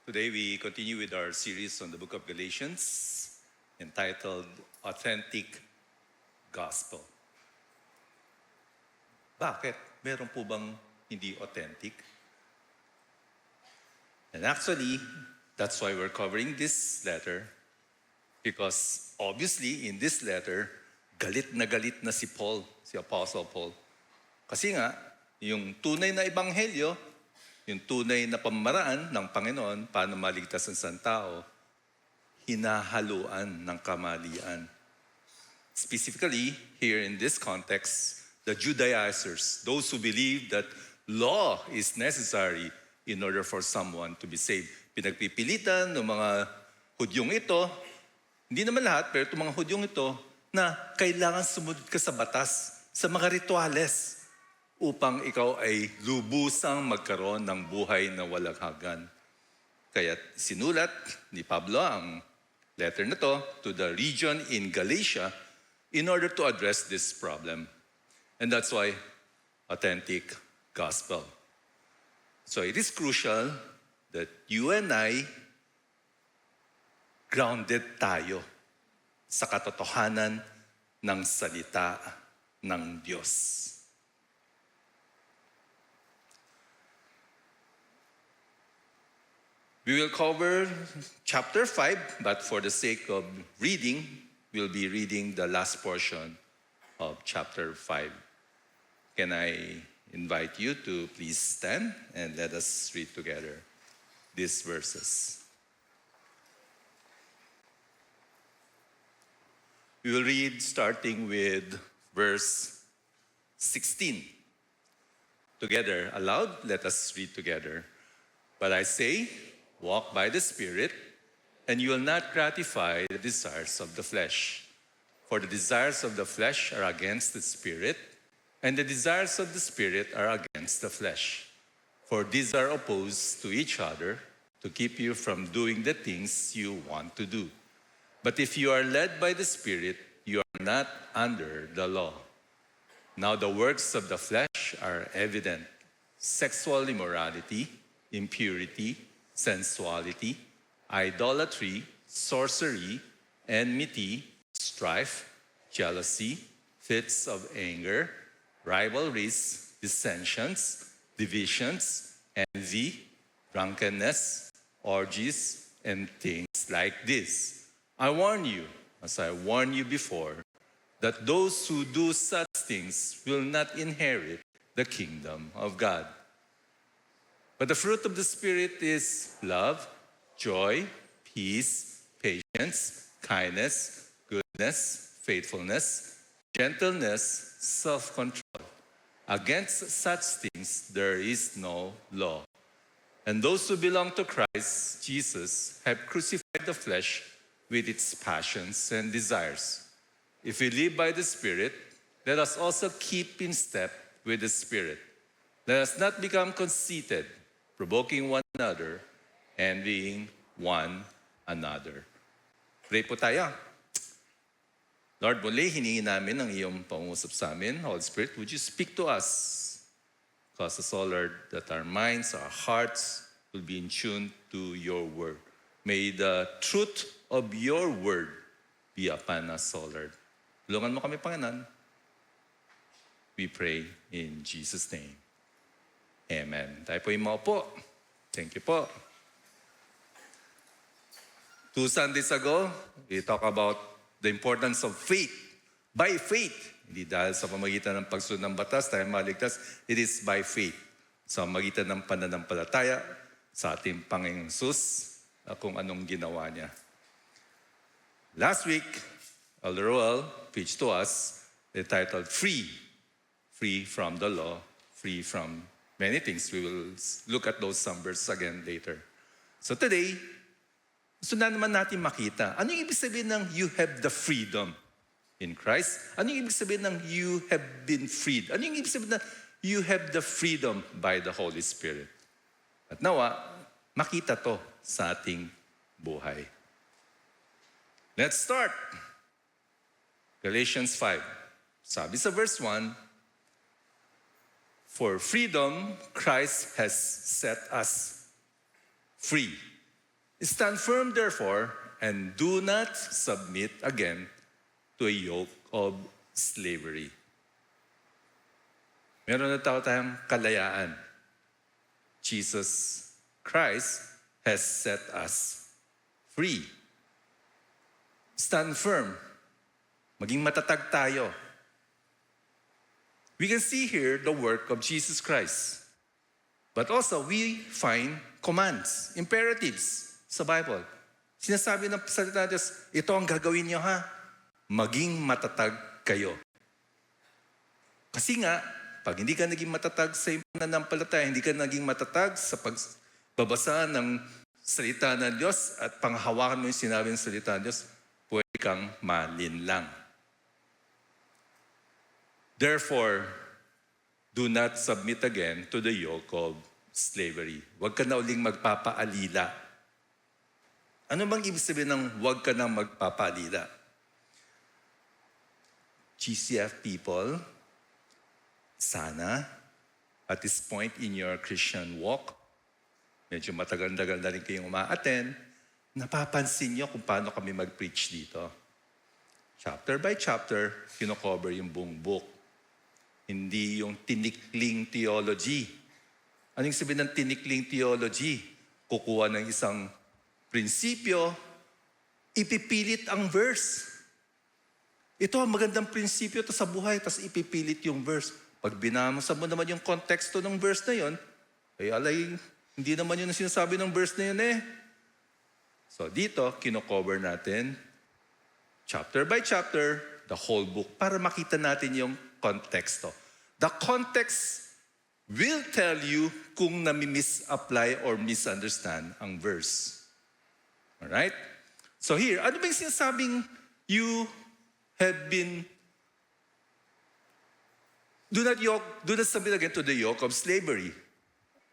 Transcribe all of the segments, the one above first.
Today we continue with our series on the book of Galatians entitled Authentic Gospel. Bakit? Meron po bang hindi authentic? And actually, that's why we're covering this letter, because obviously in this letter, galit na si Paul, si Apostle Paul. Kasi nga, yung tunay na ebanghelyo, yung tunay na pamamaraan ng Panginoon paano maligtas ang isang tao, hinahaluan ng kamalian. Specifically, here in this context, the Judaizers, those who believe that law is necessary in order for someone to be saved. Pinagpipilitan ng mga Hudyong ito, hindi naman lahat, pero itong mga Hudyong ito, na kailangan sumunod ka sa batas, sa mga rituales, upang ikaw ay lubusang magkaroon ng buhay na walang hanggan. Kaya sinulat ni Pablo ang letter na to the region in Galatia in order to address this problem. And that's why authentic gospel. So it is crucial that you and I grounded tayo sa katotohanan ng salita ng Diyos. We will cover chapter 5, but for the sake of reading, we'll be reading the last portion of chapter 5. Can I invite you to please stand and let us read together these verses. We will read starting with verse 16. Together, aloud, let us read together. But I say, walk by the Spirit, and you will not gratify the desires of the flesh. For the desires of the flesh are against the Spirit, and the desires of the Spirit are against the flesh. For these are opposed to each other to keep you from doing the things you want to do. But if you are led by the Spirit, you are not under the law. Now the works of the flesh are evident: sexual immorality, impurity, sensuality, idolatry, sorcery, enmity, strife, jealousy, fits of anger, rivalries, dissensions, divisions, envy, drunkenness, orgies, and things like this. I warn you, as I warned you before, that those who do such things will not inherit the kingdom of God. But the fruit of the Spirit is love, joy, peace, patience, kindness, goodness, faithfulness, gentleness, self-control. Against such things there is no law. And those who belong to Christ Jesus have crucified the flesh with its passions and desires. If we live by the Spirit, let us also keep in step with the Spirit. Let us not become conceited, provoking one another, envying one another. Pray po tayo. Lord, muli hiningi namin ang iyong pangusap sa amin. Holy Spirit, would you speak to us? Cause us, all, Lord, that our minds, our hearts will be in tune to your word. May the truth of your word be upon us, all, Lord. Tulungan mo kami, Panginoon. We pray in Jesus' name. Amen. Tayo po yung maupo. Thank you po. 2 Sundays ago, we talk about the importance of faith. By faith. Hindi dahil sa pamagitan ng pagsunod ng batas, tayo maligtas. It is by faith. Sa pamagitan ng pananampalataya sa ating Panginoong Hesus, kung anong ginawa niya. Last week, Elder Roel preached to us entitled Free. Free from the law, free from many things. We will look at those numbers again later. So today, gusto na naman natin makita, ano yung ibig sabihin ng you have the freedom in Christ? Ano yung ibig sabihin ng you have been freed? Ano yung ibig sabihin ng you have the freedom by the Holy Spirit? At nawa, makita to sa ating buhay. Let's start. Galatians 5. Sabi sa verse 1, for freedom, Christ has set us free. Stand firm, therefore, and do not submit again to a yoke of slavery. Meron na tayong kalayaan. Jesus Christ has set us free. Stand firm. Maging matatag tayo. We can see here the work of Jesus Christ. But also, we find commands, imperatives sa Bible. Sinasabi ng salita ng Diyos, ito ang gagawin niyo ha. Maging matatag kayo. Kasi nga, pag hindi ka naging matatag sa pananampalataya, hindi ka naging matatag sa pagbabasa ng salita ng Diyos at panghawakan mo yung sinabi ng salita ng Diyos, pwede kang malinlang. Therefore, do not submit again to the yoke of slavery. Huwag ka na uling magpapaalila. Ano bang ibig sabihin ng huwag ka na magpapaalila? GCF people, sana, at this point in your Christian walk, medyo matagal-tagal na rin kayong umaattend, napapansin nyo kung paano kami mag-preach dito. Chapter by chapter, kino-cover yung buong book. Hindi yung tinikling theology. Anong sabihin ng tinikling theology? Kukuha ng isang prinsipyo, ipipilit ang verse. Ito ang magandang prinsipyo to sa buhay, tapos ipipilit yung verse. Pag binasa mo naman yung konteksto ng verse na yon, ay alay, hindi naman yun ang sinasabi ng verse na yun eh. So dito, kino-cover natin, chapter by chapter, the whole book, para makita natin yung konteksto. The context will tell you kung nami-misapply or misunderstand ang verse. Alright? So here, ano ba yung sinasabing you have been, do not submit again to the yoke of slavery.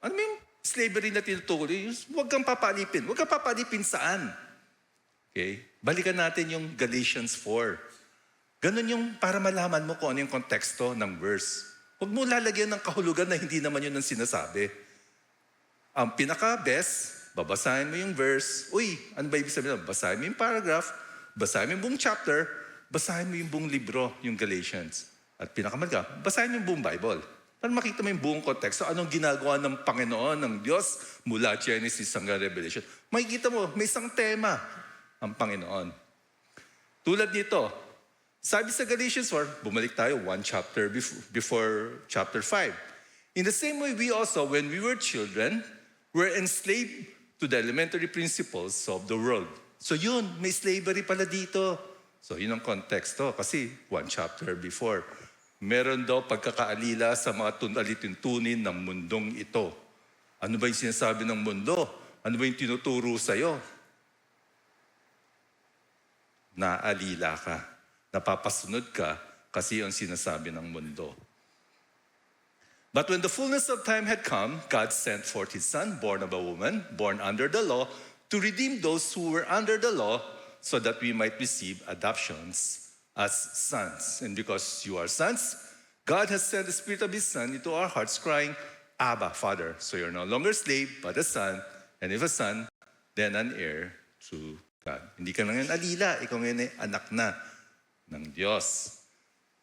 Ano yung slavery na tinutukoy? Huwag kang papalipin. Huwag kang papalipin saan? Okay? Balikan natin yung Galatians 4. Ganon yung para malaman mo kung ano yung konteksto ng verse. Huwag mo lalagyan ng kahulugan na hindi naman yun ang sinasabi. Ang pinaka-best, babasahin mo yung verse. Uy, ano ba ibig sabihin? Basahin mo yung paragraph, basahin mo yung buong chapter, basahin mo yung buong libro, yung Galatians. At pinakamalaga, basahin mo yung buong Bible. Para makita mo yung buong konteksto, anong ginagawa ng Panginoon, ng Diyos, mula Genesis hanggang Revelation. Makikita mo, may isang tema ang Panginoon. Tulad nito, sabi sa Galatians 4, bumalik tayo one chapter before chapter 5. In the same way, we also, when we were children, were enslaved to the elementary principles of the world. So yun, may slavery pala dito. So yun ang konteksto kasi one chapter before. Meron daw pagkakaalila sa mga alituntunin ng mundong ito. Ano ba yung sinasabi ng mundo? Ano ba yung tinuturo sa'yo? Naalila ka. Napapasunod ka kasi yung sinasabi ng mundo. But when the fullness of time had come, God sent forth His Son, born of a woman, born under the law, to redeem those who were under the law, so that we might receive adoptions as sons. And because you are sons, God has sent the Spirit of His Son into our hearts, crying, Abba, Father. So you're no longer slave, but a son. And if a son, then an heir to God. Hindi ka na ngayon alila, ikaw ngayon ay anak na ng Diyos.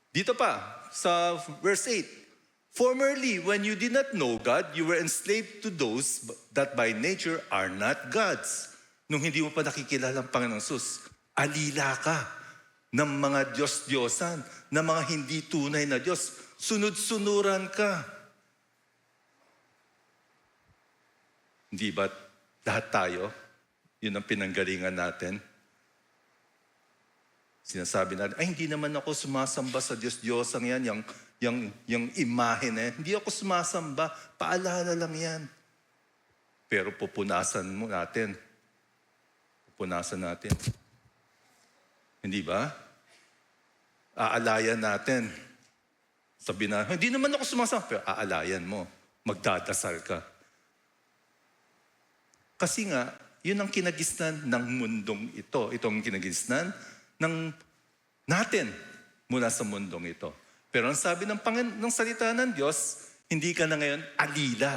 Dito pa, sa verse 8, formerly, when you did not know God, you were enslaved to those that by nature are not God's. Nung hindi mo pa nakikilala ang Panginoong Sus, alila ka ng mga Diyos-Diyosan, ng mga hindi tunay na Diyos. Sunod-sunuran ka. Hindi ba lahat tayo, yun ang pinanggalingan natin? Sinasabi natin, ay hindi naman ako sumasamba sa Diyos-Diyosang yan, yung imahe na yan. Hindi ako sumasamba, paalala lang yan. Pero pupunasan mo natin. Pupunasan natin. Hindi ba? Aalayan natin. Sabi na, hindi naman ako sumasamba, pero aalayan mo. Magdadasal ka. Kasi nga, yun ang kinagisnan ng mundong ito. Itong kinagisnan ng natin mula sa mundong ito. Pero ang sabi ng salita ng Diyos, hindi ka na ngayon alila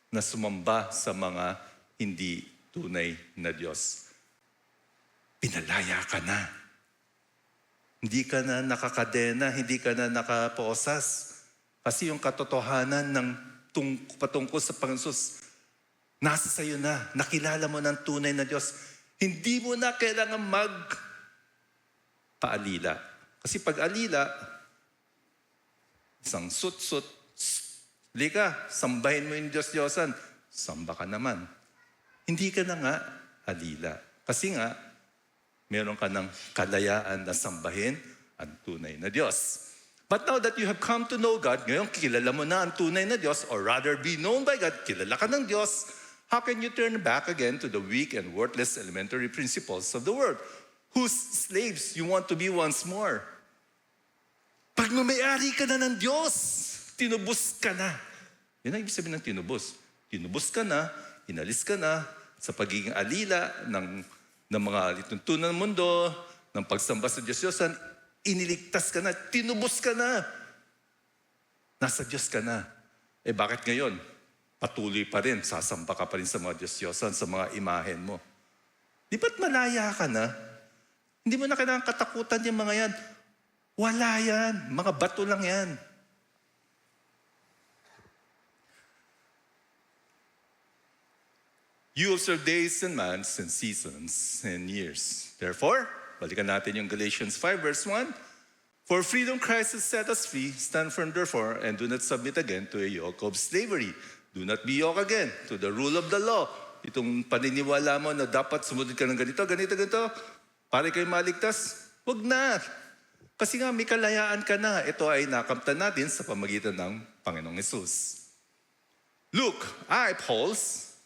na sumamba sa mga hindi tunay na Diyos. Pinalaya ka na. Hindi ka na nakakadena, hindi ka na nakaposas. Kasi yung katotohanan ng patungkol sa Panginoon Jesus, nasa sayo na. Nakilala mo ng tunay na Diyos. Hindi mo na kailangan paalila. Kasi pag alila, isang sut-sut, lika, sambahin mo yung Diyos-Diyosan. Samba ka naman. Hindi ka na nga alila. Kasi nga, meron ka ng kalayaan na sambahin ang tunay na Diyos. But now that you have come to know God, ngayon kilala mo na ang tunay na Diyos, or rather be known by God, kilala ka ng Diyos, how can you turn back again to the weak and worthless elementary principles of the world, whose slaves you want to be once more? Pagmamayari ka na ng Diyos, tinubos ka na. Yan ang ibig sabihin ng tinubos. Tinubos ka na, inalis ka na sa pagiging alila ng mga lituntunan ng mundo, ng pagsamba sa Diyos-Diyosan, iniligtas ka na, tinubos ka na. Nasa Diyos ka na. Bakit ngayon? Patuloy pa rin, sasamba ka pa rin sa mga Diyos-Diyosan, sa mga imahen mo. Di ba't malaya ka na? Hindi mo na kailangan katakutan yung mga yan. Wala yan. Mga bato lang yan. You observe days and months and seasons and years. Therefore, balikan natin yung Galatians 5 verse 1. For freedom Christ has set us free. Stand firm therefore and do not submit again to a yoke of slavery. Do not be yoked again to the rule of the law. Itong paniniwala mo na dapat sumunod ka ng ganito, para kayo maligtas, wag na. Kasi nga may kalayaan ka na. Ito ay nakamtan natin sa pamagitan ng Panginoong Hesus. Look, I, Paul,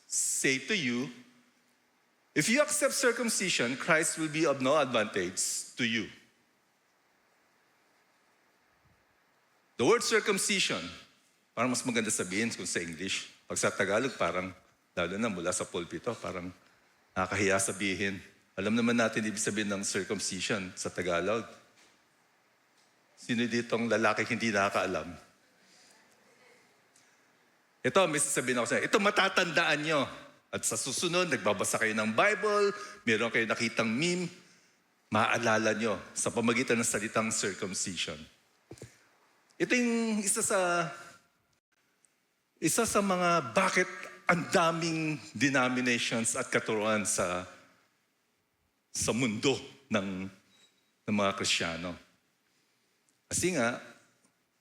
say to you, if you accept circumcision, Christ will be of no advantage to you. The word circumcision, parang mas maganda sabihin kung sa English. Pag sa Tagalog, parang, lalo na mula sa pulpito, parang nakakahiya sabihin. Alam naman natin ibig sabihin ng circumcision sa Tagalog. Sino ditong lalaki hindi nakakaalam? Ito, may sasabihin ako sa inyo, ito matatandaan nyo. At sa susunod, nagbabasa kayo ng Bible, meron kayo nakitang meme, maaalala nyo sa pamagitan ng salitang circumcision. Ito yung isa sa mga bakit ang daming denominations at katuruan sa mundo ng mga Kristiyano. Kasi nga,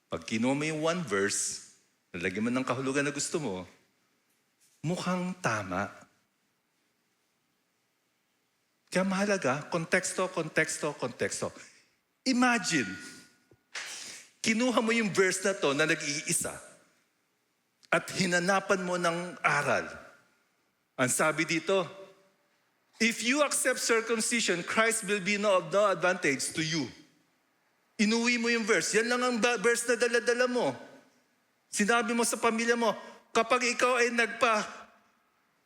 pag kinuha mo yung one verse, nalagyan mo ng kahulugan na gusto mo, mukhang tama. Kaya mahalaga, konteksto. Imagine, kinuha mo yung verse na to na nag-iisa at hinanapan mo ng aral. Ang sabi dito, if you accept circumcision, Christ will be of no advantage to you. Inuwi mo yung verse. Yan lang ang verse na dala-dala mo. Sinabi mo sa pamilya mo, kapag ikaw ay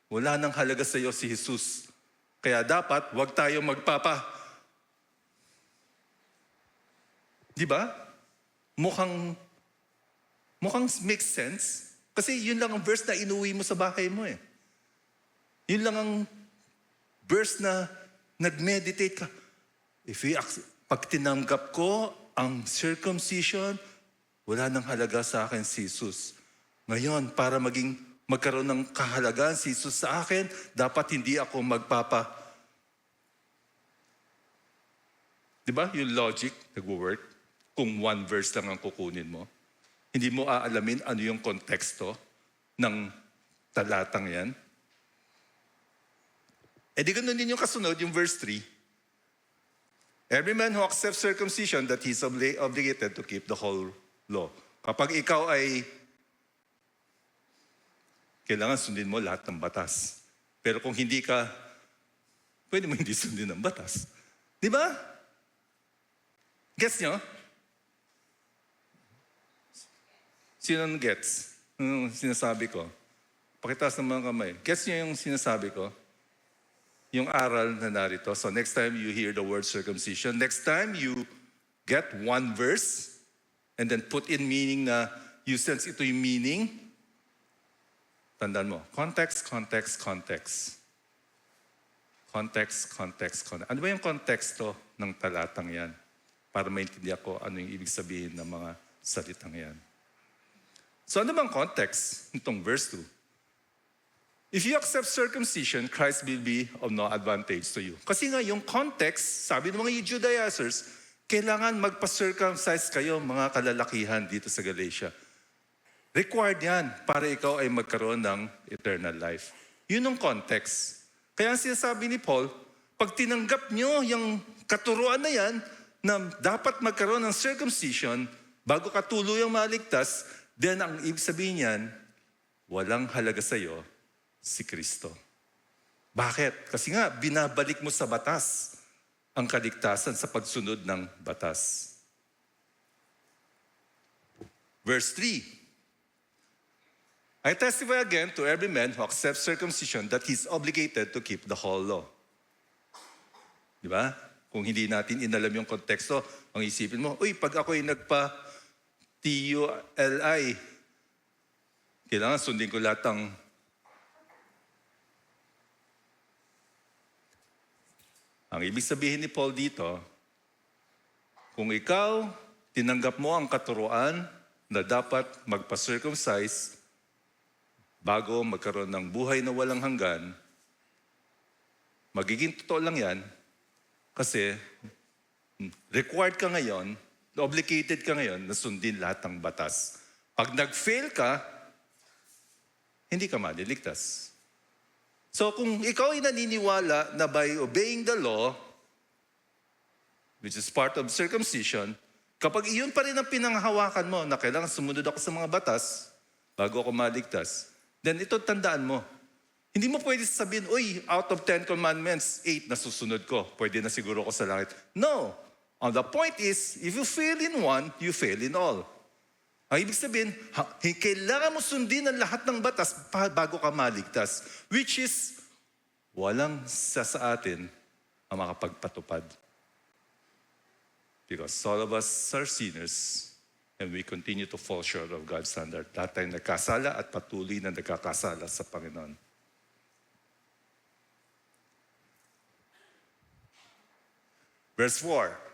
wala nang halaga sa iyo si Jesus. Kaya dapat, wag tayo Di ba? Mukhang makes sense. Kasi yun lang ang verse na inuwi mo sa bahay mo eh. Yun lang ang verse na nag-meditate ka. Pag tinanggap ko ang circumcision, wala nang halaga sa akin si Jesus. Ngayon, para magkaroon ng kahalagaan si Jesus sa akin, dapat hindi ako Diba? Yung logic, nag-work. Kung one verse lang ang kukunin mo, hindi mo aalamin ano yung konteksto ng talatang yan. Di ganun din yung kasunod, yung verse 3. Every man who accepts circumcision, that he's obligated to keep the whole law. Kapag ikaw ay kailangan sundin mo lahat ng batas. Pero kung hindi ka, pwede mo hindi sundin ang batas. Di ba? Gets nyo? Sino ang gets? Ano sinasabi ko? Pakitaas ng mga kamay. Gets nyo yung sinasabi ko? Yung aral na narito. So next time you hear the word circumcision, next time you get one verse and then put in meaning na you sense ito yung meaning, tandaan mo, context. Context, context, context. Ano ba yung konteksto ng talatang yan? Para maintindihan ko ano yung ibig sabihin ng mga salitang yan. So ano bang context nitong verse 2? If you accept circumcision, Christ will be of no advantage to you. Kasi nga yung context, sabi ng mga Judaizers, kailangan magpa-circumcise kayo mga kalalakihan dito sa Galatia. Required yan para ikaw ay magkaroon ng eternal life. Yun ang context. Kaya ang sinasabi ni Paul, pag tinanggap nyo yung katuruan na yan, na dapat magkaroon ng circumcision bago ka tuluyang maligtas, then ang ibig sabihin yan, walang halaga sa iyo si Kristo. Bakit? Kasi nga, binabalik mo sa batas ang kaligtasan sa pagsunod ng batas. Verse 3. I testify again to every man who accepts circumcision that he's obligated to keep the whole law. Di ba? Kung hindi natin inalam yung konteksto, ang isipin mo, uy, pag ako'y nagpa-TULI, kailangan sundin ko lahat ng Ang ibig sabihin ni Paul dito, kung ikaw tinanggap mo ang katuruan na dapat magpa-circumcise bago magkaroon ng buhay na walang hanggan, magiging totoo lang yan kasi required ka ngayon, obligated ka ngayon na sundin lahat ng batas. Pag nag-fail ka, hindi ka maliligtas. So kung ikaw ay naniniwala na by obeying the law, which is part of circumcision, kapag iyon pa rin ang pinanghahawakan mo na kailangan sumunod ako sa mga batas bago ako maligtas, then ito tandaan mo. Hindi mo pwede sabihin, uy, out of 10 commandments, 8 na susunod ko. Pwede na siguro ako sa langit. No. The point is, if you fail in one, you fail in all. Ang ibig sabihin, kailangan mo sundin ang lahat ng batas bago ka maligtas. Which is, walang sa atin ang makapagpatupad. Because all of us are sinners and we continue to fall short of God's standard. Lahat tayo nagkasala at patuloy na nagkakasala sa Panginoon. Verse 4.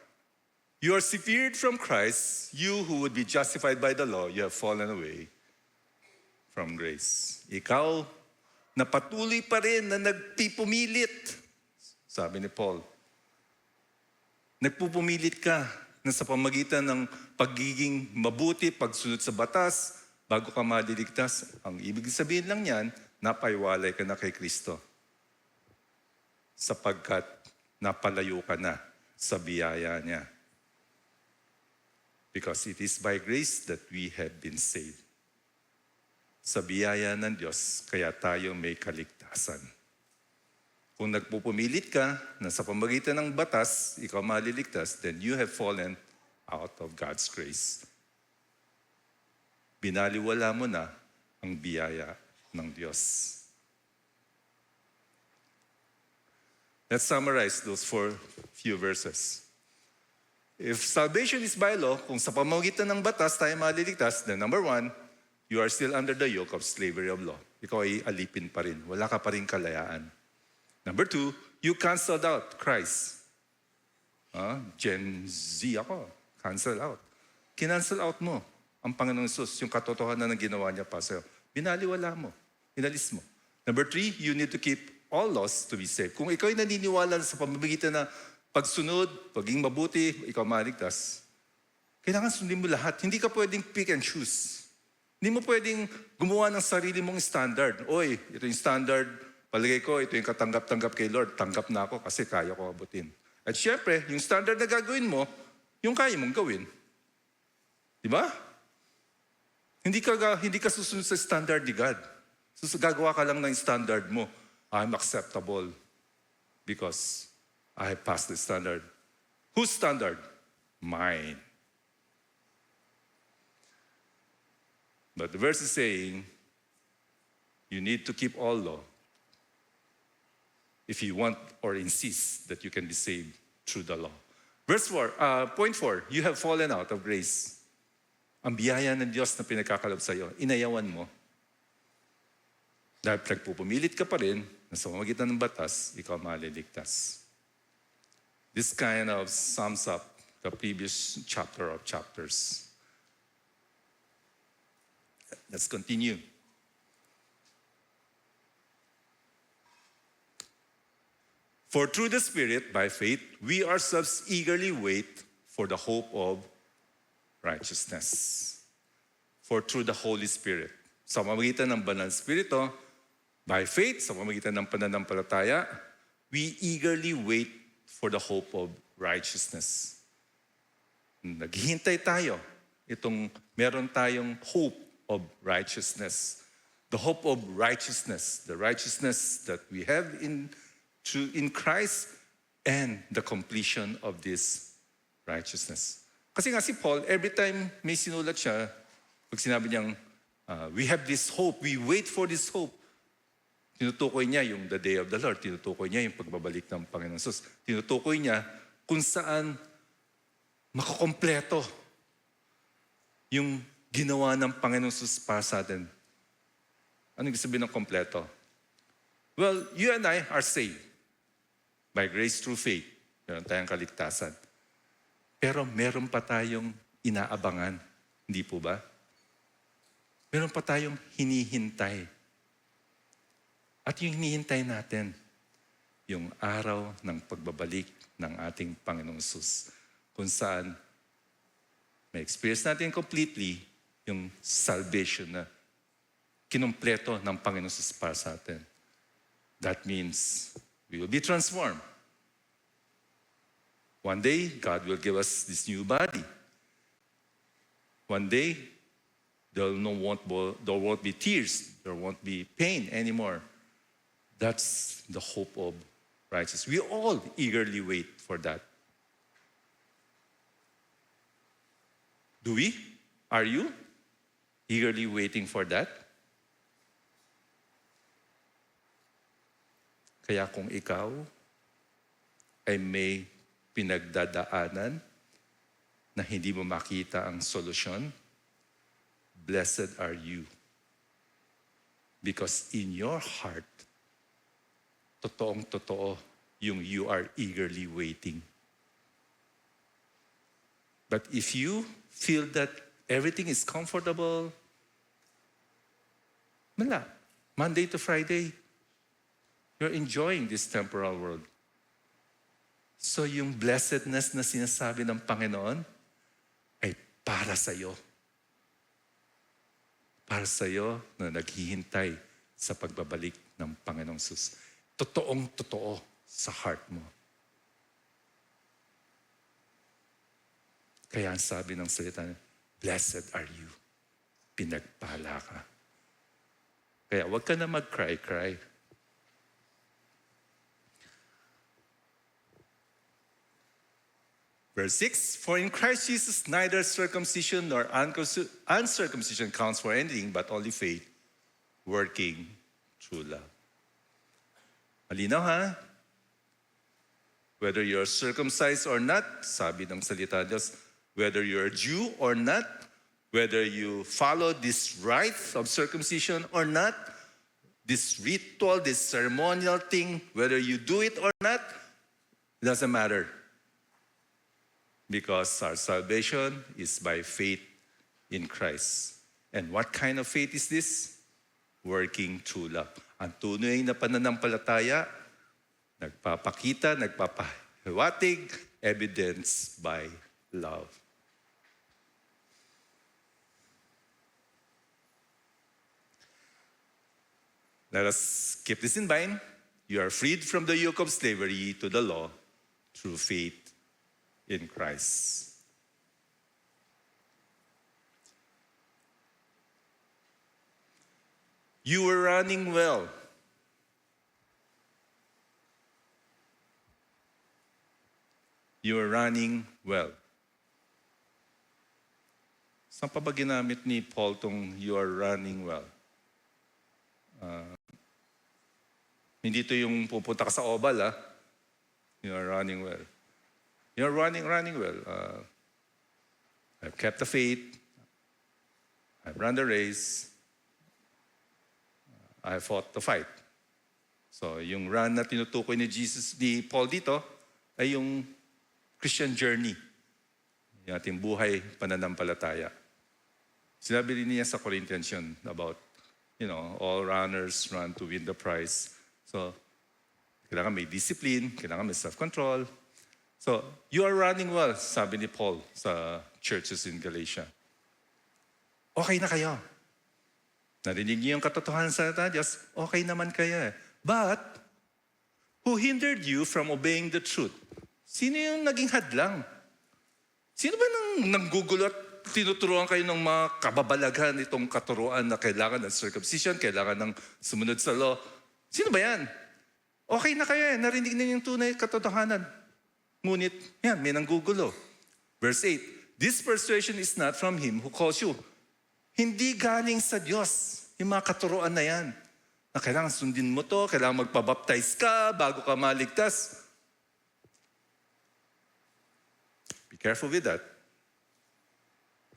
You are severed from Christ, you who would be justified by the law, you have fallen away from grace. Ikaw, na patuloy pa rin na nagpipumilit, sabi ni Paul. Nagpupumilit ka na sa pamagitan ng pagiging mabuti, pagsunod sa batas, bago ka maliligtas. Ang ibig sabihin lang yan, napaiwalay ka na kay Kristo. Sapagkat napalayo ka na sa biyaya niya. Because it is by grace that we have been saved. Sa biyaya ng Diyos, kaya tayo may kaligtasan. Kung nagpupumilit ka na sa pamagitan ng batas, ikaw maliligtas, then you have fallen out of God's grace. Binaliwala mo na ang biyaya ng Diyos. Let's summarize those few verses. If salvation is by law, kung sa pamamagitan ng batas tayo maliligtas, then number 1, you are still under the yoke of slavery of law. Ikaw ay alipin pa rin. Wala ka pa rin kalayaan. Number 2, you canceled out Christ. Gen Z ako. Cancel out. Kinancel out mo ang Panginoong Hesus, yung katotohanan na ginawa niya pa sa'yo. Binaliwala mo. Inalis mo. Number 3, you need to keep all laws to be saved. Kung ikaw ay naniniwala sa pamamagitan na pagsunod, pagiging mabuti, ikaw maligtas, kailangan sundin mo lahat. Hindi ka pwedeng pick and choose. Hindi mo pwedeng gumawa ng sarili mong standard. Oy, ito yung standard, palagay ko, ito yung katanggap-tanggap kay Lord. Tanggap na ako kasi kaya ko abutin. At syempre, yung standard na gagawin mo, yung kaya mong gawin. Di ba? Hindi ka susunod sa standard ni God. Gagawa ka lang ng standard mo. I'm acceptable because I have passed the standard. Whose standard? Mine. But the verse is saying, you need to keep all law if you want or insist that you can be saved through the law. Point 4, you have fallen out of grace. Ang biyaya ng Diyos na pinagkakalob sa iyo, inayawan mo. Dahil nagpupumilit ka pa rin na sa pamamagitan ng batas, ikaw maliligtas. This kind of sums up the previous chapter of chapters. Let's continue. For through the Spirit, by faith, we ourselves eagerly wait for the hope of righteousness. For through the Holy Spirit. Sa pamamagitan ng Banal Espiritu, by faith, sa pamamagitan ng pananampalataya, we eagerly wait for the hope of righteousness. Naghihintay tayo. Meron tayong hope of righteousness. The hope of righteousness. The righteousness that we have in Christ and the completion of this righteousness. Kasi nga si Paul, every time may sinulat siya, pag sinabi niyang, we have this hope, we wait for this hope. Tinutukoy niya yung the day of the Lord, tinutukoy niya yung pagbabalik ng Panginoon Jesus, tinutukoy niya kung saan makakompleto yung ginawa ng Panginoon Jesus para sa atin. Ano ibig sabihin ng kompleto? Well, you and I are saved by grace through faith. Meron tayong kaligtasan. Pero meron pa tayong inaabangan. Hindi po ba? Meron pa tayong hinihintay. At yung hinihintay natin, yung araw ng pagbabalik ng ating Panginoong Jesus, kung saan may experience natin completely yung salvation na kinumpleto ng Panginoong Jesus para sa atin. That means we will be transformed. One day, God will give us this new body. One day, there won't be tears, there won't be pain anymore. That's the hope of righteousness. We all eagerly wait for that. Do we? Are you eagerly waiting for that? Kaya kung ikaw ay may pinagdadaanan na hindi mo makita ang solusyon, blessed are you. Because in your heart, totoong-totoo yung you are eagerly waiting. But if you feel that everything is comfortable, wala. Monday to Friday, you're enjoying this temporal world. So yung blessedness na sinasabi ng Panginoon ay para sa'yo. Para sa'yo na naghihintay sa pagbabalik ng Panginoong Jesus. Totoong-totoo sa heart mo. Kaya ang sabi ng salita, blessed are you. Pinagpala ka. Kaya huwag ka na mag-cry-cry. Verse 6, for in Christ Jesus neither circumcision nor uncircumcision counts for anything but only faith, working through love. Malinaw ha? Whether you're circumcised or not, sabi ng salita Diyos, whether you're a Jew or not, whether you follow this rite of circumcision or not, this ritual, this ceremonial thing, whether you do it or not, it doesn't matter. Because our salvation is by faith in Christ. And what kind of faith is this? Working through love. Ang tunay na pananampalataya, nagpapakita, nagpapahiwatig, evidenced by love. Let us keep this in mind. You are freed from the yoke of slavery to the law through faith in Christ. You were running well. You were running well. Saan pa ba ginamit ni Paul tong you are running well? Hindi ito yung pupunta ka sa oval, ha? You are running well. You're running well. I've kept the faith. I've run the race. I fought the fight. So yung run na tinutukoy ni Paul dito ay yung Christian journey. Yung ating buhay pananampalataya. Sinabi rin niya sa Corinthians yun about, all runners run to win the prize. So, kailangan may discipline, kailangan may self-control. So, you are running well, sabi ni Paul sa churches in Galatia. Okay na kayo. Narinig niyo yung katotohanan sa Diyos, okay naman kayo. But, who hindered you from obeying the truth? Sino yung naging hadlang? Sino ba nanggugulo at tinuturuan kayo ng mga kababalaghan itong katuruan na kailangan ng circumcision, kailangan ng sumunod sa law? Sino ba yan? Okay na kayo narinig na yung tunay katotohanan. Ngunit, yan, may nanggugulo. Verse 8, this persuasion is not from Him who calls you. Hindi galing sa Diyos yung mga katuruan na yan. Na kailangan sundin mo to, kailangan magpabaptize ka bago ka maligtas. Be careful with that.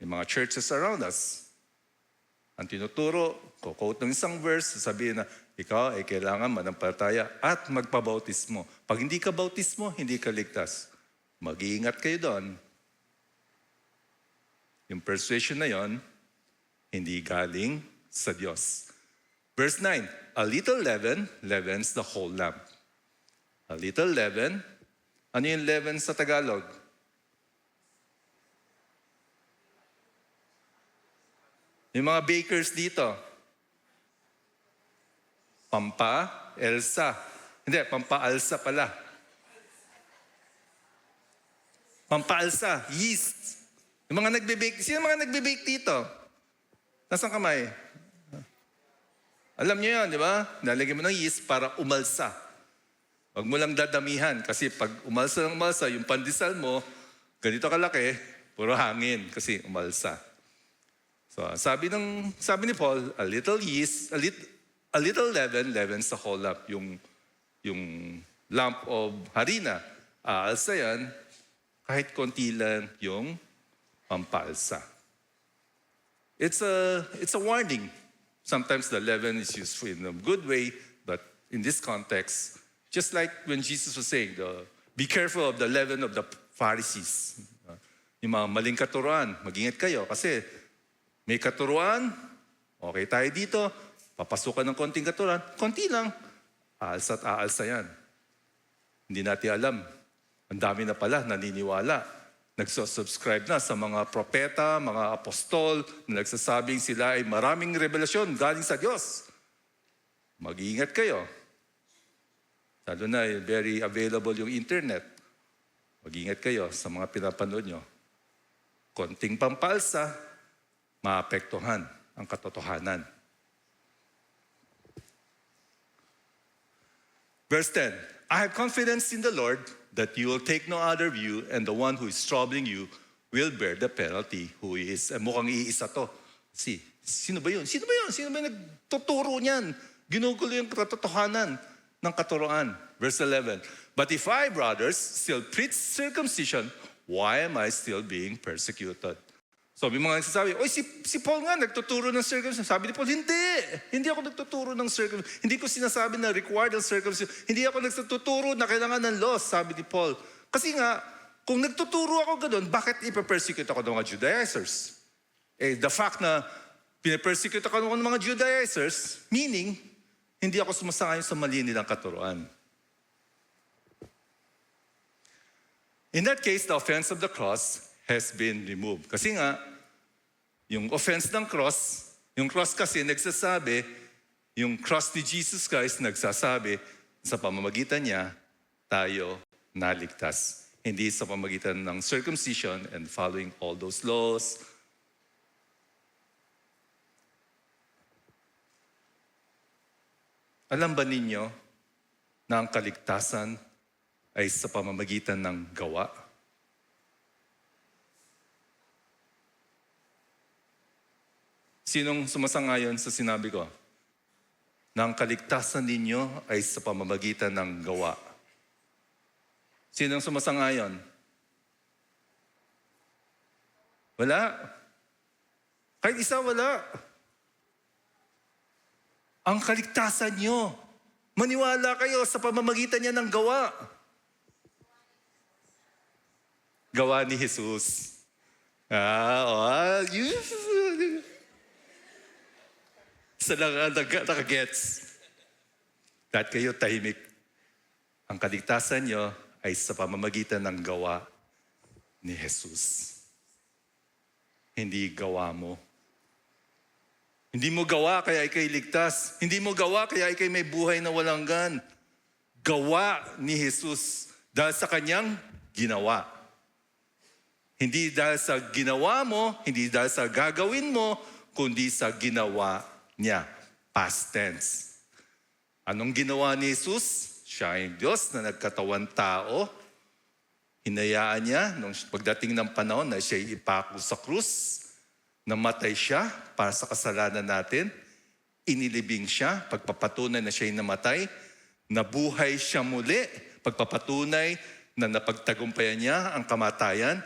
Yung mga churches around us, ang tinuturo, quote ng isang verse, sasabihin na, ikaw ay kailangan manampalataya at magpabautismo. Pag hindi ka bautismo, hindi ka ligtas. Mag-iingat kayo doon. Yung persuasion na yon, hindi galing sa Diyos. Verse 9, a little leaven leavens the whole lump. A little leaven, ano yung leaven sa Tagalog? Yung mga bakers dito, Pampa-Elsa. Hindi, Pampa-Alsa pala. Pampa-Alsa, yeast. Yung mga nagbe-bake, sino mga nagbe-bake dito? Nasaan kamay? Alam niyo yan, di ba? Nalagyan mo ng yeast para umalsa. Huwag mo lang dadamihan kasi pag umalsa ng umalsa, yung pandesal mo, ganito kalaki, puro hangin kasi umalsa. So, sabi ni Paul, a little yeast, a little leaven leavens the whole lump. Yung lump of harina, aalsa yan, kahit konti lang yung pampaalsa. It's a warning. Sometimes the leaven is used in a good way, but in this context, just like when Jesus was saying, be careful of the leaven of the Pharisees. Yung mga maling katuruan, mag-ingat kayo kasi may katuruan, okay tayo dito, papasukan ng konting katuruan, konti lang, aalsa at aalsa yan. Hindi natin alam. Ang dami na pala naniniwala. Nagsusubscribe na sa mga propeta, mga apostol, na nagsasabing sila ay maraming revelasyon galing sa Diyos. Mag-iingat kayo. Lalo na very available yung internet. Mag-iingat kayo sa mga pinapanood nyo. Konting pampalsa, maapektuhan ang katotohanan. Verse 10, I have confidence in the Lord that you will take no other view and the one who is troubling you will bear the penalty. Who is, mukhang iisa to. Sino ba yun? Sino ba yun? Sino ba yung nagtuturo niyan? Ginugulo yung katotohanan ng katuroan. Verse 11, but if I, brothers, still preach circumcision, why am I still being persecuted? So may mga nagsasabi, si Paul nga nagtuturo ng circumcision. Sabi ni Paul, hindi ako nagtuturo ng circumcision. Hindi ko sinasabi na required ng circumcision. Hindi ako nagtuturo na kailangan ng laws, sabi ni Paul. Kasi nga, kung nagtuturo ako ganoon, bakit ipapersecute ako ng mga Judaizers? The fact na pinapersecute ako ng mga Judaizers, meaning, hindi ako sumasangayon sa mali nilang katuruan. In that case, the offense of the cross has been removed. Kasi nga, yung offense ng cross, yung cross kasi nagsasabi, yung cross ni Jesus Christ nagsasabi, sa pamamagitan niya, tayo naligtas. Hindi sa pamamagitan ng circumcision and following all those laws. Alam ba ninyo na ang kaligtasan ay sa pamamagitan ng gawa? Sinong sumasangayon sa sinabi ko? Na ang kaligtasan ninyo ay sa pamamagitan ng gawa. Sinong sumasangayon? Wala. Kahit isa wala. ang kaligtasan nyo. Maniwala kayo sa pamamagitan niya ng gawa. Gawa ni Jesus. Sa nakagets. Lahat kayo tahimik. Ang kaligtasan nyo ay sa pamamagitan ng gawa ni Jesus. Hindi gawa mo. Hindi mo gawa kaya ikay ligtas. Hindi mo gawa kaya ikay may buhay na walang gan. Gawa ni Jesus dahil sa kanyang ginawa. Hindi dahil sa ginawa mo, hindi dahil sa gagawin mo, kundi sa ginawa niya. Past tense. Anong ginawa ni Jesus? Siya ay Diyos na nagkatawan tao. Hinayaan niya nung pagdating ng panahon na siya ipako sa krus. Namatay siya para sa kasalanan natin. Inilibing siya, pagpapatunay na siya'y namatay. Nabuhay siya muli, pagpapatunay na napagtagumpayan niya ang kamatayan.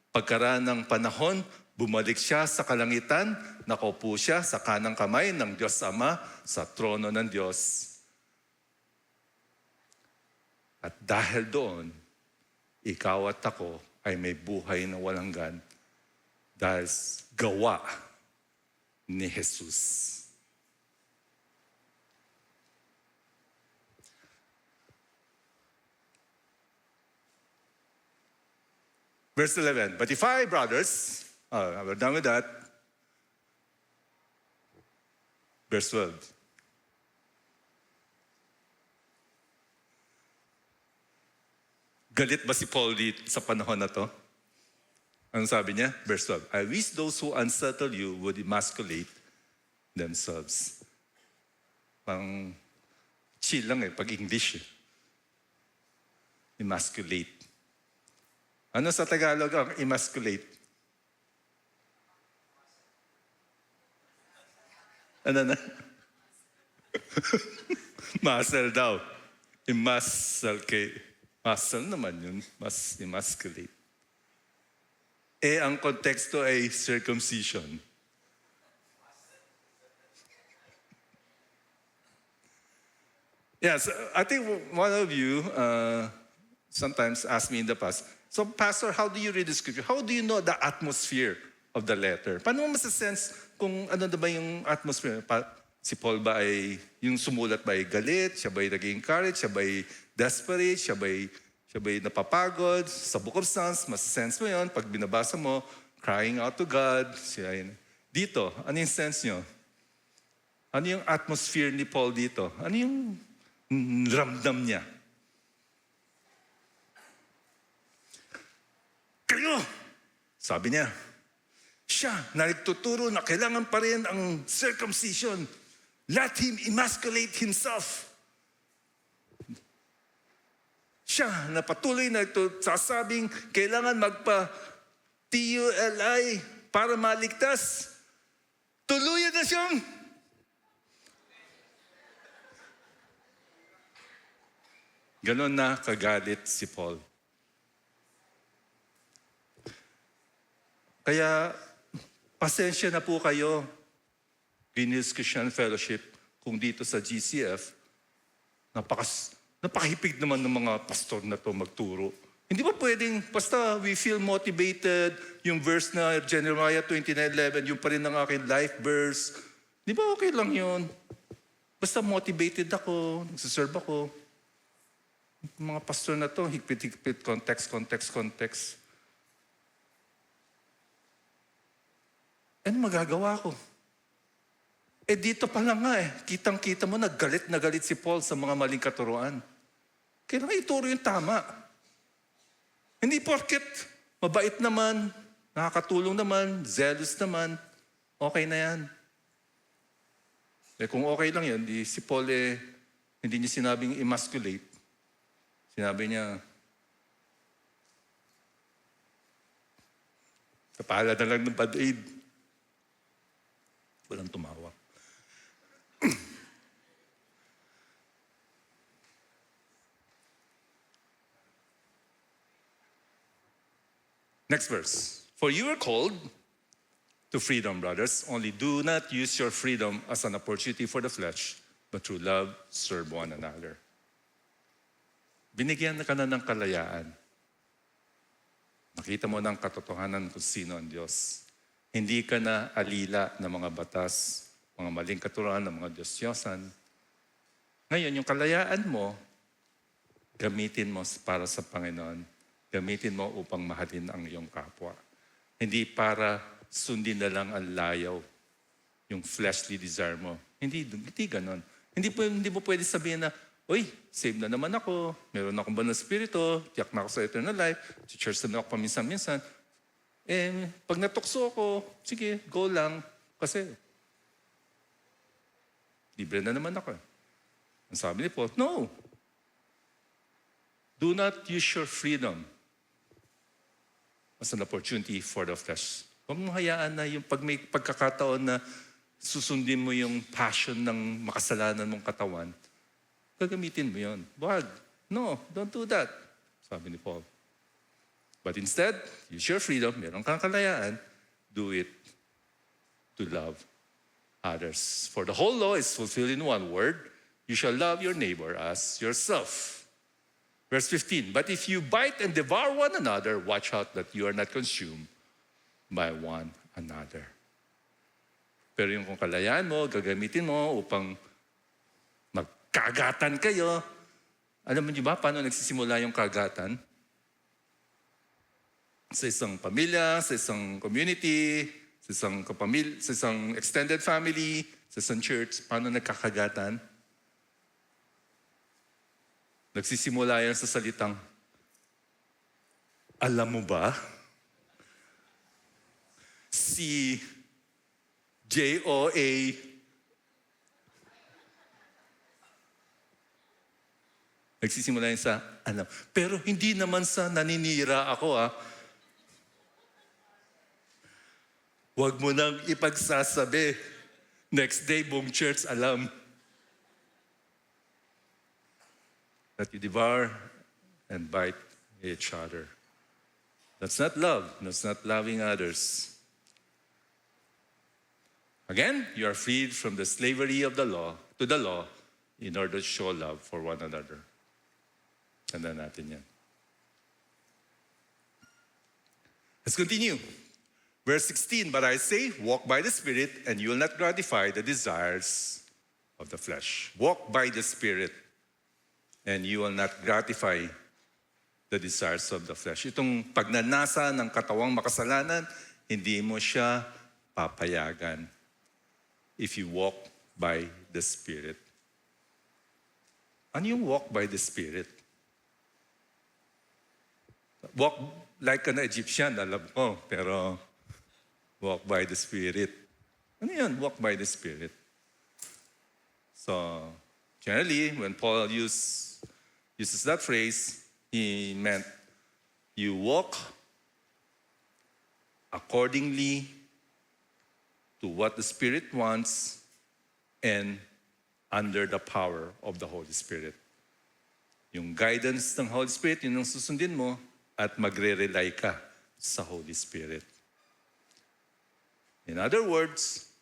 Pagkaraan ng panahon, bumalik siya sa kalangitan, nakaupo siya sa kanang kamay ng Diyos Ama sa trono ng Diyos. At dahil doon, ikaw at ako ay may buhay na walang gan dahil gawa ni Jesus. Verse 11, but if I, brothers, we're done with that. Verse 12. Galit ba si Paul sa panahon na to? Anong sabi niya? Verse 12. I wish those who unsettle you would emasculate themselves. Pang chill lang pag English. Emasculate. Ano sa Tagalog ang emasculate? Ano na? Muscle daw. Emasculate. Muscle naman yun. Mas emasculate. Ang konteksto ay circumcision. Yes, I think one of you sometimes asked me in the past, so Pastor, how do you read the scripture? How do you know the atmosphere of the letter? Paano mo masasense kung ano na ba yung atmosphere? Si Paul ba ay, yung sumulat ba ay galit? Siya ba ay nag-encourage? Siya ba ay desperate? Siya ba ay napapagod? Sa Book of Psalms, masasense mo yun. Pag binabasa mo, crying out to God. Dito, ano yung sense nyo? Ano yung atmosphere ni Paul dito? Ano yung ramdam niya? Kayo! Sabi niya, siya na nagtuturo na kailangan pa rin ang circumcision. Let him emasculate himself. Siya na patuloy na sasabing kailangan magpa-TULI para maligtas. Tuluyan na siyang ganon na kagalit si Paul. Kaya, pasensya na po kayo, Green Hills Christian Fellowship, kung dito sa GCF, napakahipig naman ng mga pastor na to magturo. Hindi ba pwedeng, basta we feel motivated, yung verse na Jeremiah 29:11, yung pa rin ang aking life verse. Di ba okay lang yun? Basta motivated ako, nagsaserve ako. Mga pastor na to, higpit-higpit, context. Ano magagawa ko? Dito pa lang nga kitang-kita mo, naggalit na galit si Paul sa mga maling katuruan. Kailangan ituro yung tama. Hindi porket mabait naman, nakakatulong naman, zealous naman, okay na yan. Kung okay lang yan, di si Paul hindi niya sinabing emasculate. Sinabi niya, kapala na lang ng bad aid. Walang tumawa. Next verse. For you are called to freedom, brothers. Only do not use your freedom as an opportunity for the flesh, but through love, serve one another. Binigyan ka na ng kalayaan. Nakita mo ng katotohanan kung sino ang Diyos. Hindi ka na alila ng mga batas, mga maling katuruan ng mga Diyos-Diyosan. Ngayon, yung kalayaan mo, gamitin mo para sa Panginoon. Gamitin mo upang mahalin ang iyong kapwa. Hindi para sundin na lang ang layaw, yung fleshly desire mo. Hindi ganon. Hindi mo pwede sabihin na, uy, save na naman ako, meron akong banal na spirito, tiyak na ako sa eternal life, church na ako paminsan-minsan. Pag natukso ako, sige, go lang. Kasi, libre na naman ako. Ang sabi ni Paul, no. Do not use your freedom as an opportunity for the flesh. Huwag mong hayaan na yung pag may pagkakataon na susundin mo yung passion ng makasalanan mong katawan, gagamitin mo yun. Wag. No, don't do that. Sabi ni Paul. But instead, use your freedom, meron kang kalayaan, do it to love others. For the whole law is fulfilled in one word, you shall love your neighbor as yourself. Verse 15, but if you bite and devour one another, watch out that you are not consumed by one another. Pero yung kung kalayaan mo, gagamitin mo upang magkagatan kayo. Alam mo niyo ba paano nagsisimula yung kagatan? Sa isang pamilya, sa isang community, sa isang extended family, sa isang church, paano nagkakagatan? Nagsisimula yan sa salitang, alam mo ba? Si J-O-A nagsisimula yan sa alam. Pero hindi naman sa naninira ako Huwag mo nang ipagsasabi. Next day, buong church alam. That you devour and bite each other. That's not love. That's not loving others. Again, you are freed from the slavery of the law to the law in order to show love for one another. Tandaan natin yan. Let's continue. Verse 16, but I say, walk by the Spirit, and you will not gratify the desires of the flesh. Walk by the Spirit, and you will not gratify the desires of the flesh. Itong pagnanasa ng katawang makasalanan, hindi mo siya papayagan if you walk by the Spirit. Ano yung walk by the Spirit? Walk like an Egyptian, alam ko, pero walk by the Spirit. Ano yun? Walk by the Spirit. So, generally, when Paul uses that phrase, he meant you walk accordingly to what the Spirit wants and under the power of the Holy Spirit. Yung guidance ng Holy Spirit, yun ang susundin mo at magre-rely ka sa Holy Spirit. In other words,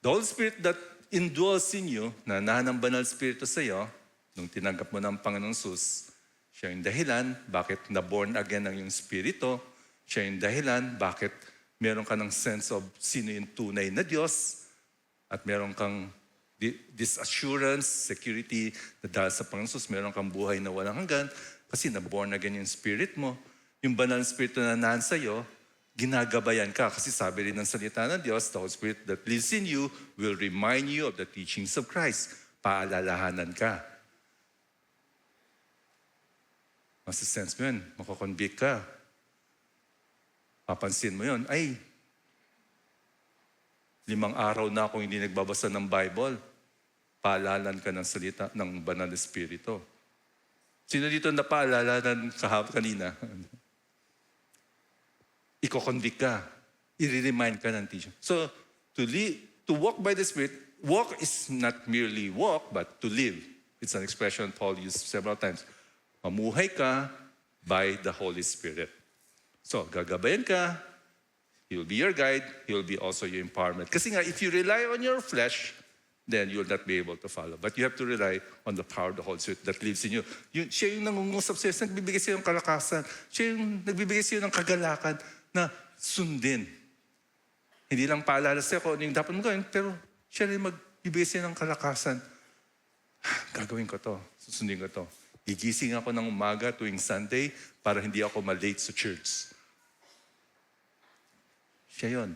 the Holy Spirit that indwells in you, na ng banal Spirito sa iyo, nung tinanggap mo ng Panginoong Sus, siya yung dahilan bakit na-born again ang iyong Spirito, siya yung dahilan bakit meron ka ng sense of sino yung tunay na Diyos, at meron kang this assurance, security, na dahil sa Panginoong Sus, meron kang buhay na walang hanggan, kasi na-born again yung Spirit mo. Yung banal Spirito na naan sa iyo, ginagabayan ka kasi sabi rin ng salita ng Diyos, the Holy Spirit that lives in you will remind you of the teachings of Christ. Paalalahanan ka. Masisense mo yun, makakonvict ka. Papansin mo yun, ay, 5 araw na akong hindi nagbabasa ng Bible. Paalalan ka ng salita ng banal na Espiritu. Sino dito na paalalan kanina? Iko-convict ka. I-remind ka ng teaching. So, to walk by the Spirit, walk is not merely walk, but to live. It's an expression Paul used several times. Mamuhay ka by the Holy Spirit. So, gagabayan ka, He will be your guide, He will be also your empowerment. Kasi nga, if you rely on your flesh, then you'll not be able to follow. But you have to rely on the power of the Holy Spirit that lives in you. Siya yung nangungusap sa'yo, nagbibigay sa'yo ng kalakasan. Siya yung nagbibigay sa'yo ng kagalakan na sundin. Hindi lang paalala sa'yo kung ano yung dapat mo gawin, pero siya rin magbibigay sa'yo ng kalakasan. Gagawin ko to, susundin ko to. Gigising ako ng umaga tuwing Sunday para hindi ako malate sa church. Siya yun.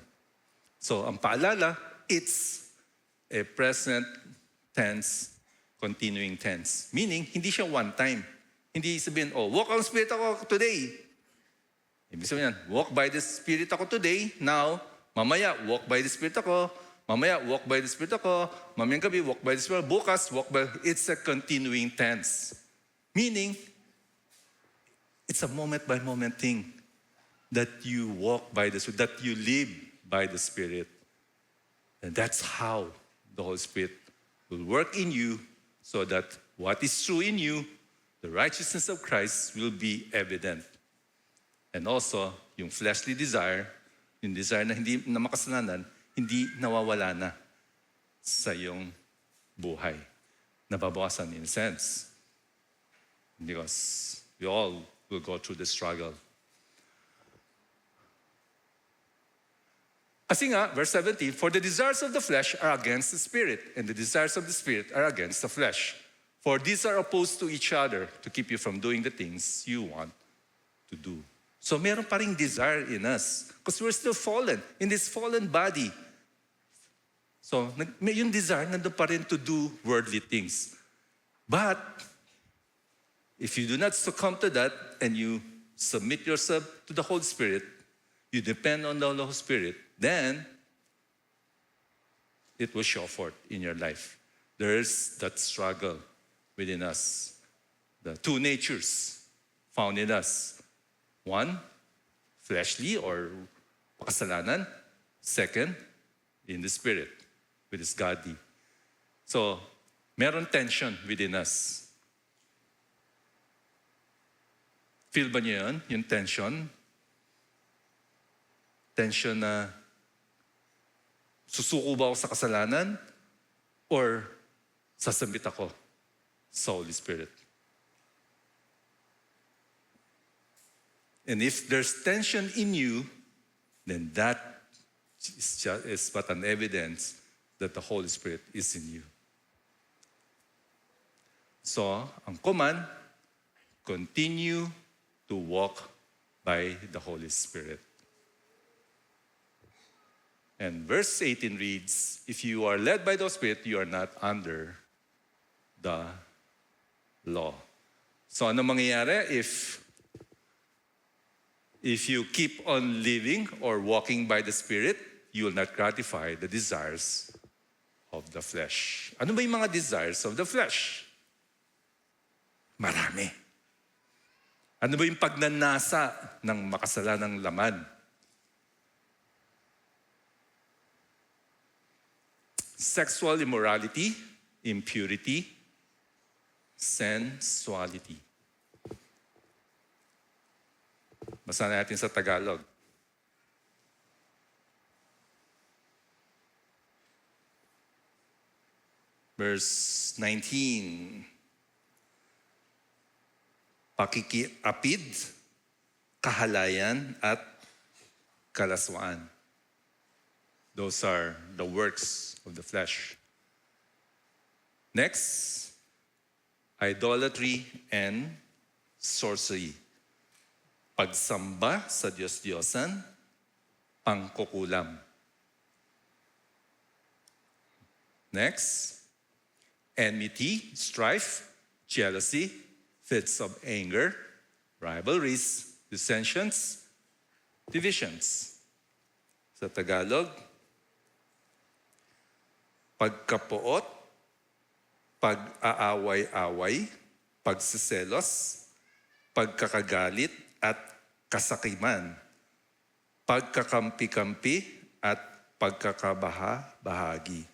So, ang paalala, it's a present tense, continuing tense. Meaning, hindi siya one time. Hindi sabihin, walk on Spirit ako today. Ibig sabihin, walk by the Spirit ako today, now, mamaya, walk by the Spirit ako, mamaya, walk by the Spirit ako, mamayang gabi, walk by the Spirit, bukas, walk by, it's a continuing tense. Meaning, it's a moment-by-moment thing that you walk by the Spirit, that you live by the Spirit. And that's how the Holy Spirit will work in you so that what is true in you, the righteousness of Christ, will be evident. And also, yung fleshly desire, yung desire na hindi na makasalanan, hindi nawawala na sa iyong buhay. Nababawasan in a sense. Because we all will go through the struggle. Kasi nga, verse 17, for the desires of the flesh are against the Spirit, and the desires of the Spirit are against the flesh. For these are opposed to each other to keep you from doing the things you want to do. So meron pa ring desire in us because we're still fallen, in this fallen body. So yung desire nandun pa rin to do worldly things. But if you do not succumb to that and you submit yourself to the Holy Spirit, you depend on the Holy Spirit, then it will show forth in your life. There is that struggle within us. The two natures found in us. One, fleshly or kasalanan. Second, in the Spirit, which is godly. So, meron tension within us. Feel ba niyo yun? Yung tension? Tension na susuko ba ako sa kasalanan or sasambit ako sa Holy Spirit? And if there's tension in you, then that is but an evidence that the Holy Spirit is in you. So, ang command, continue to walk by the Holy Spirit. And verse 18 reads, if you are led by the Spirit, you are not under the law. So ano mangyayari if you keep on living or walking by the Spirit, you will not gratify the desires of the flesh. Ano ba yung mga desires of the flesh? Marami. Ano ba yung pagnanasa ng makasalanang laman? Sexual immorality, impurity, sensuality. Basahin natin sa Tagalog. Verse 19. Pakikiapid, kahalayan, at kalaswaan. Those are the works of the flesh. Next, idolatry and sorcery. Pagsamba sa Diyos-Diyosan, pangkukulam. Next, enmity, strife, jealousy, fits of anger, rivalries, dissensions, divisions. Sa Tagalog, pagkapuot, pag-aaway-away, pagsiselos, pagkakagalit at kasakiman, pagkakampi-kampi at pagkakabaha-bahagi.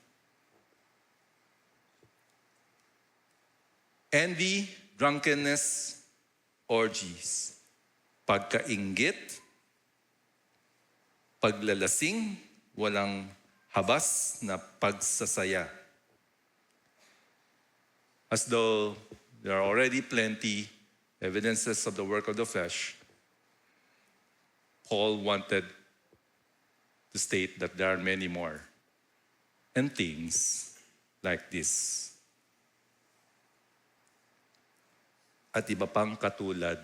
Envy, drunkenness, orgies, pagkainggit, paglalasing, walang habas na pagsasaya, as though there are already plenty evidences of the work of the flesh, Paul wanted to state that there are many more and things like this. At iba pang katulad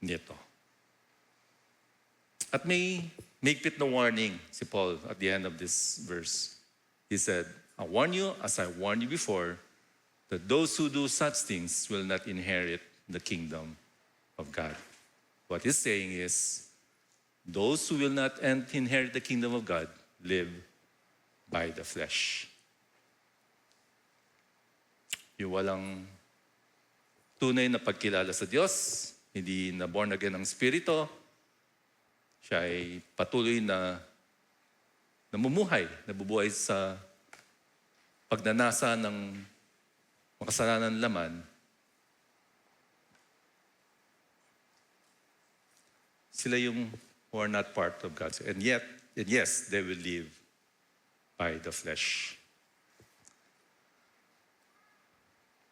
nito. At may mahigpit na warning si Paul at the end of this verse. He said, I warn you, as I warned you before, that those who do such things will not inherit the kingdom of God. What he's saying is, those who will not inherit the kingdom of God live by the flesh. Yung walang tunay na pagkilala sa Diyos, hindi na born again ng Espiritu, siya ay patuloy na namumuhay, nabubuhay sa pagnanasa ng makasalanan laman, sila yung who are not part of God's. And yes, they will live by the flesh.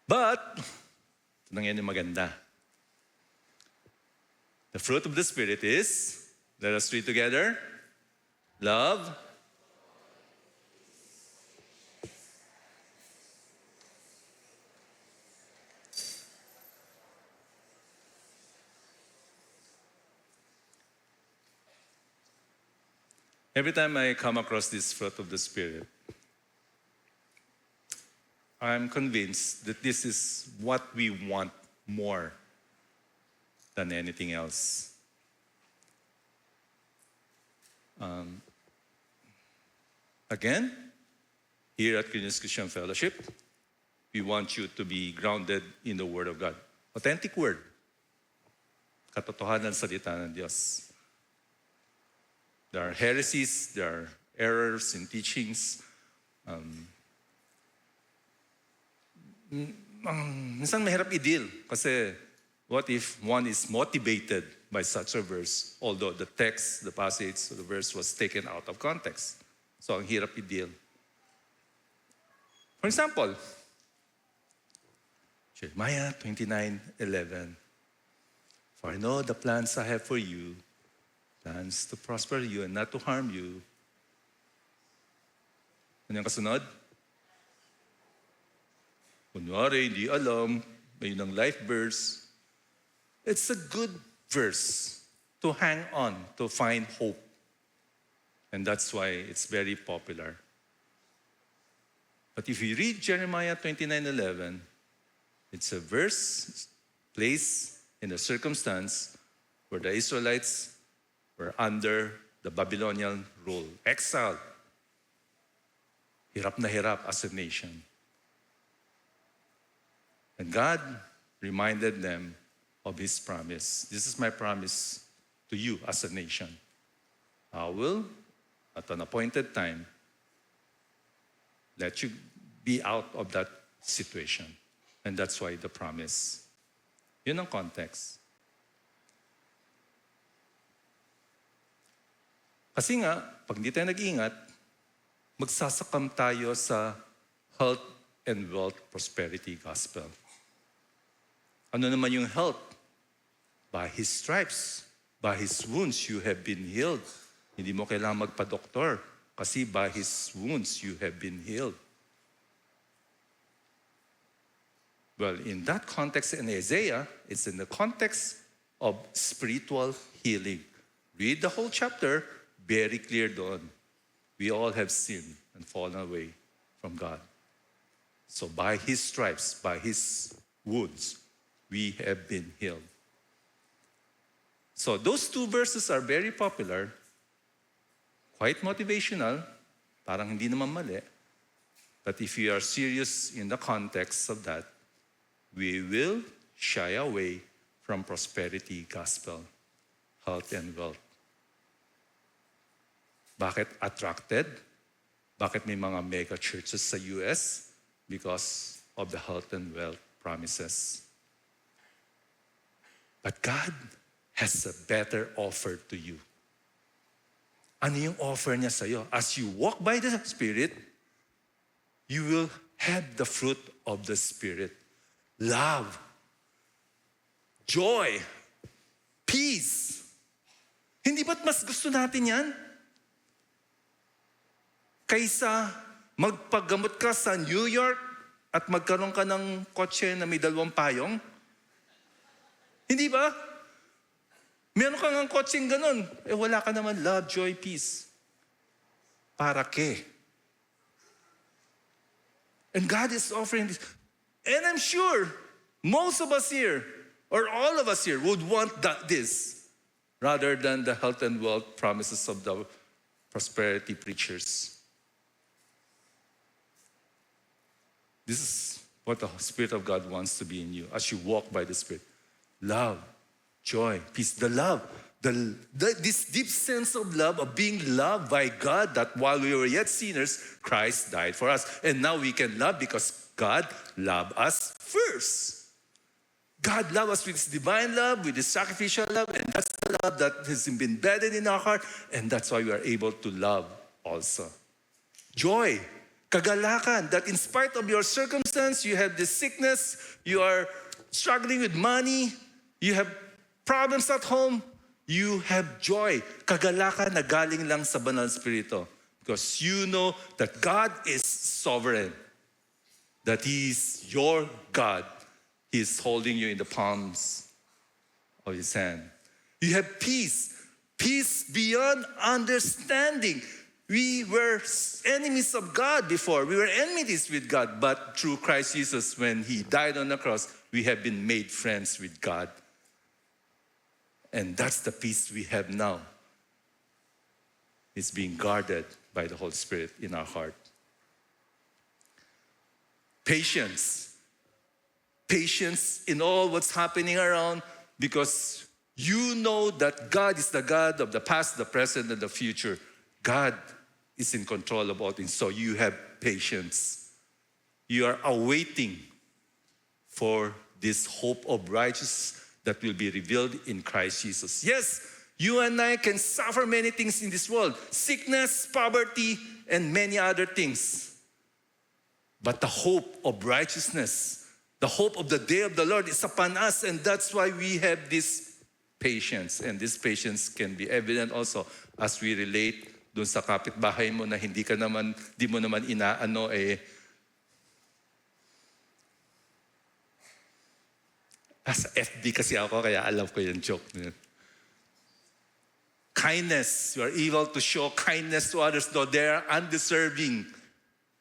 But, ito na ngayon yung maganda. The fruit of the Spirit is, let us read together, love, every time I come across this fruit of the Spirit, I'm convinced that this is what we want more than anything else. Again, here at Christian Christian Fellowship, we want you to be grounded in the Word of God. Authentic Word. Katotohanan salita ng Diyos. There are heresies, there are errors in teachings. Minsan mahirap i-deal kasi what if one is motivated by such a verse, although the text, the passage, the verse was taken out of context. So ang hirap i-deal. For example, Jeremiah 29:11. For I know the plans I have for you, plans to prosper you and not to harm you. Ano yung kasunod? Kunwari, hindi alam, may ng life verse. It's a good verse to hang on, to find hope. And that's why it's very popular. But if you read Jeremiah 29:11, it's a verse placed in a circumstance where the Israelites were under the Babylonian rule, exiled. Hirap na hirap as a nation. And God reminded them of His promise. This is my promise to you as a nation. I will, at an appointed time, let you be out of that situation. And that's why the promise. Yun ang context. Kasi nga, pag hindi tayo nag-iingat, magsasakam tayo sa health and wealth prosperity gospel. Ano naman yung health? By His stripes, by His wounds, you have been healed. Hindi mo kailangan magpa-doktor kasi by His wounds, you have been healed. Well, in that context in Isaiah, it's in the context of spiritual healing. Read the whole chapter, very clear doon. We all have sinned and fallen away from God. So by His stripes, by His wounds, we have been healed. So those two verses are very popular, quite motivational, parang hindi naman mali. But if you are serious in the context of that, we will shy away from prosperity gospel, health and wealth. Bakit attracted? Bakit may mga mega churches sa US? Because of the health and wealth promises. But God has a better offer to you. Ano yung offer niya sa'yo? As you walk by the Spirit, you will have the fruit of the Spirit. Love, joy, peace. Hindi ba't mas gusto natin yan? Kaysa magpagamot ka sa New York at magkaroon ka ng kotse na may 2 payong? Hindi ba? Meron ka ng kotseng ganun. Wala ka naman love, joy, peace. Para ke? And God is offering this. And I'm sure most of us here, or all of us here, would want this rather than the health and wealth promises of the prosperity preachers. This is what the Spirit of God wants to be in you as you walk by the Spirit. Love, joy, peace. The love, this deep sense of love, of being loved by God, that while we were yet sinners, Christ died for us. And now we can love because God loved us first. God loved us with His divine love, with His sacrificial love, and that's the love that has been embedded in our heart, and that's why we are able to love also. Joy, kagalakan, that in spite of your circumstance, you have this sickness, you are struggling with money, you have problems at home, you have joy, kagalakan na galing lang sa Banal Espiritu. Because you know that God is sovereign, that He is your God. He is holding you in the palms of His hand. You have peace, peace beyond understanding. We were enemies of God before. We were enmities with God. But through Christ Jesus, when He died on the cross, we have been made friends with God. And that's the peace we have now. It's being guarded by the Holy Spirit in our heart. Patience. Patience in all what's happening around, because you know that God is the God of the past, the present, and the future. God is in control of all things. So you have patience. You are awaiting for this hope of righteousness that will be revealed in Christ Jesus. Yes, you and I can suffer many things in this world. Sickness, poverty, and many other things. But the hope of righteousness, the hope of the day of the Lord is upon us, and that's why we have this patience. And this patience can be evident also as we relate dun sa kapitbahay mo na di mo naman inaano sa FB kasi ako, kaya alam ko yung joke niya. Kindness. You are able to show kindness to others though they are undeserving.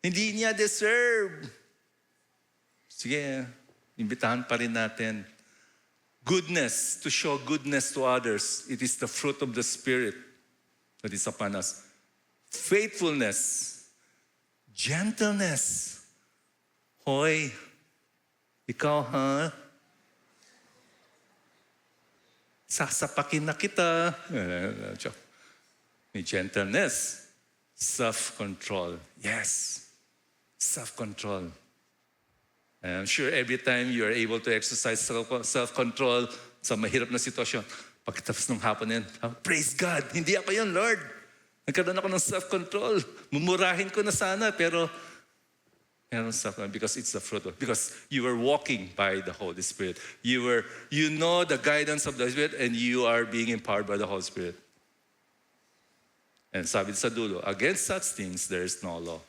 Hindi niya deserve. Sige, imbitahan pa rin natin. Goodness, to show goodness to others. It is the fruit of the Spirit that is upon us. Faithfulness. Gentleness. Hoy, ikaw ha? Sasapakin na kita. May gentleness. Self-control. Yes. Self-control. And I'm sure every time you are able to exercise self-control sa mahirap na sitwasyon, pagkatapos ng hapon na yun, praise God, hindi ako yun, Lord. Nagkaroon ako ng self-control. Mumurahin ko na sana, pero meron self-control because it's the fruit of, because you are walking by the Holy Spirit. You know the guidance of the Spirit, and you are being empowered by the Holy Spirit. And sabi sa dulo, against such things, there is no law.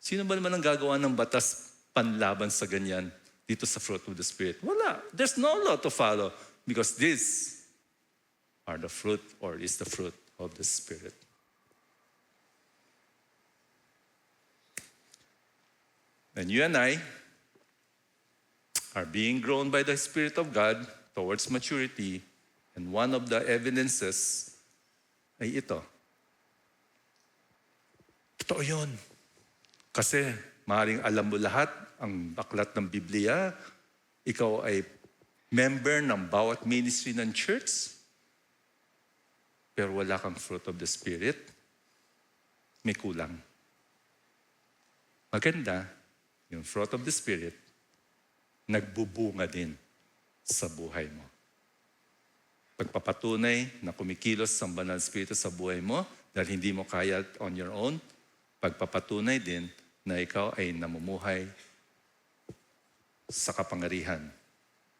Sino ba naman ang gagawa ng batas panlaban sa ganyan dito sa fruit of the Spirit? Wala. There's no law to follow because these are the fruit, or is the fruit of the Spirit. And you and I are being grown by the Spirit of God towards maturity, and one of the evidences ay ito. Totoo yun. Kasi maaaring alam mo lahat ang aklat ng Biblia, ikaw ay member ng bawat ministry ng church, pero wala kang fruit of the Spirit, may kulang. Maganda, yung fruit of the Spirit, nagbubunga din sa buhay mo. Pagpapatunay na kumikilos ang Banal Espiritu sa buhay mo, dahil hindi mo kaya on your own, pagpapatunay din na ikaw ay namumuhay sa kapangyarihan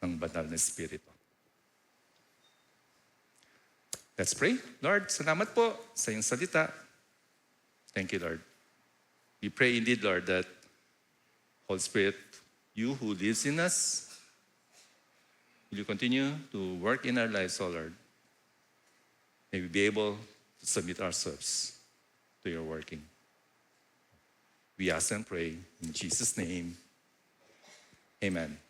ng banal na Espiritu. Let's pray. Lord, salamat po sa iyong salita. Thank you, Lord. We pray indeed, Lord, that Holy Spirit, you who lives in us, will you continue to work in our lives, O Lord? May we be able to submit ourselves to your working. We ask and pray in Jesus' name. Amen.